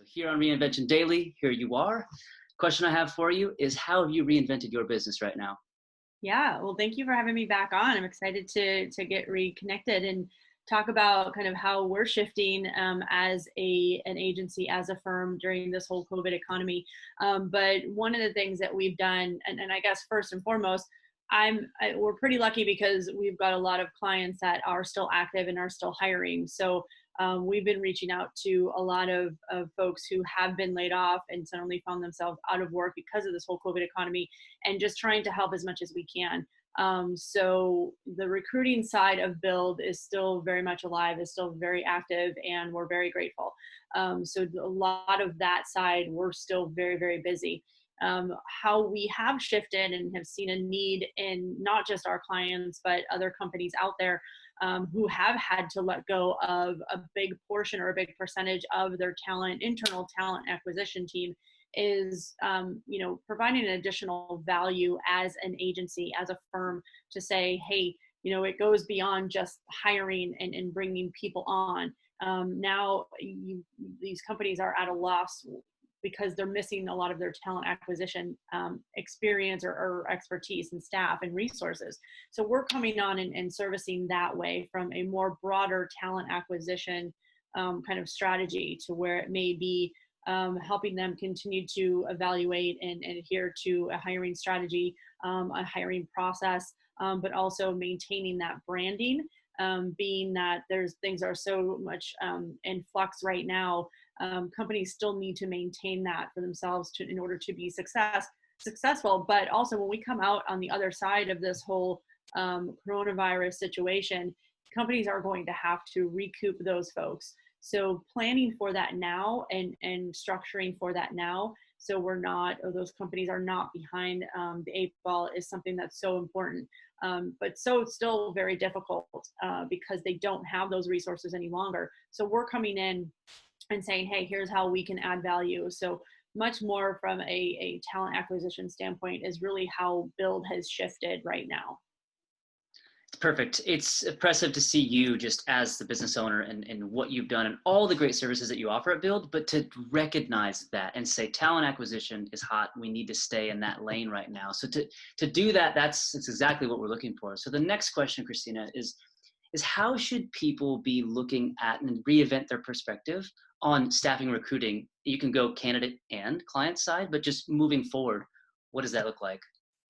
So here on Reinvention Daily, here you are. Question I have for you is, how have you reinvented your business right now? Yeah, well, thank you for having me back on. I'm excited to get reconnected and talk about kind of how we're shifting as an agency, as a firm during this whole COVID economy. But one of the things that we've done, and I guess first and foremost, we're pretty lucky because we've got a lot of clients that are still active and are still hiring. So we've been reaching out to a lot of folks who have been laid off and suddenly found themselves out of work because of this whole COVID economy, and just trying to help as much as we can. So the recruiting side of Build is still very much alive, is still very active, and we're very grateful. So a lot of that side, we're still very, very busy. How we have shifted and have seen a need in not just our clients, but other companies out there who have had to let go of a big portion or a big percentage of their internal talent acquisition team, is providing an additional value as an agency, as a firm, to say, hey, it goes beyond just hiring and bringing people on. Now these companies are at a loss because they're missing a lot of their talent acquisition experience or expertise and staff and resources. So we're coming on and servicing that way from a more broader talent acquisition kind of strategy, to where it may be helping them continue to evaluate and adhere to a hiring strategy, a hiring process, but also maintaining that branding, being that things are so much in flux right now. Companies still need to maintain that for themselves in order to be successful. But also, when we come out on the other side of this whole coronavirus situation, companies are going to have to recoup those folks. So planning for that now and structuring for that now, so those companies are not behind the eight ball, is something that's so important. But so it's still very difficult because they don't have those resources any longer. So we're coming in and saying, hey, here's how we can add value. So much more from a talent acquisition standpoint is really how Build has shifted right now. Perfect. It's impressive to see you just as the business owner and what you've done and all the great services that you offer at Build, but to recognize that and say talent acquisition is hot. We need to stay in that lane right now. So to do that, it's exactly what we're looking for. So the next question, Kristina, is how should people be looking at and reinvent their perspective on staffing recruiting? You can go candidate and client side, but just moving forward, what does that look like?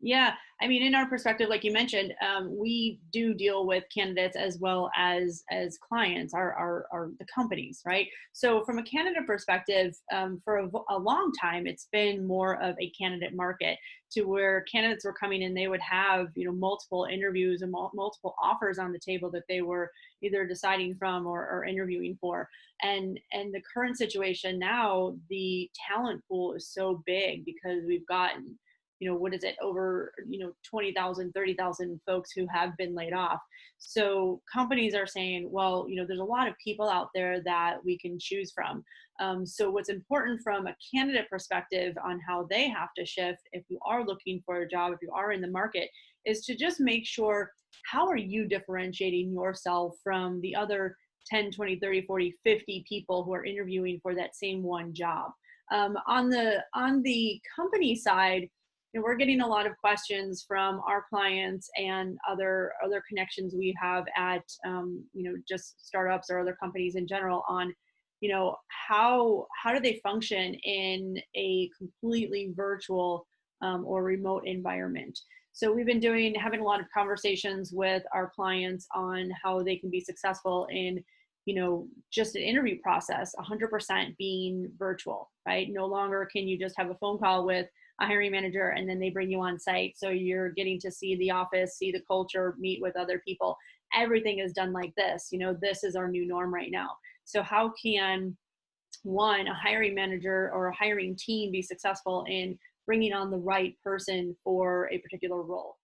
Yeah, I mean, in our perspective, like you mentioned, we do deal with candidates as well as clients, the companies, right? So from a candidate perspective, for a long time, it's been more of a candidate market, to where candidates were coming in, they would have multiple interviews and multiple offers on the table that they were either deciding from or interviewing for. And the current situation now, the talent pool is so big because we've gotten what is it, over 20,000, 30,000 folks who have been laid off. So companies are saying, well, there's a lot of people out there that we can choose from. So what's important from a candidate perspective on how they have to shift, if you are looking for a job, if you are in the market, is to just make sure, how are you differentiating yourself from the other 10, 20, 30, 40, 50 people who are interviewing for that same one job? On the company side, we're getting a lot of questions from our clients and other connections we have at just startups or other companies in general on how do they function in a completely virtual or remote environment. So we've been having a lot of conversations with our clients on how they can be successful in just an interview process 100% being virtual, right? No longer can you just have a phone call with a hiring manager and then they bring you on site. So you're getting to see the office, see the culture, meet with other people. Everything is done like this. This is our new norm right now. So how can a hiring manager or a hiring team be successful in bringing on the right person for a particular role?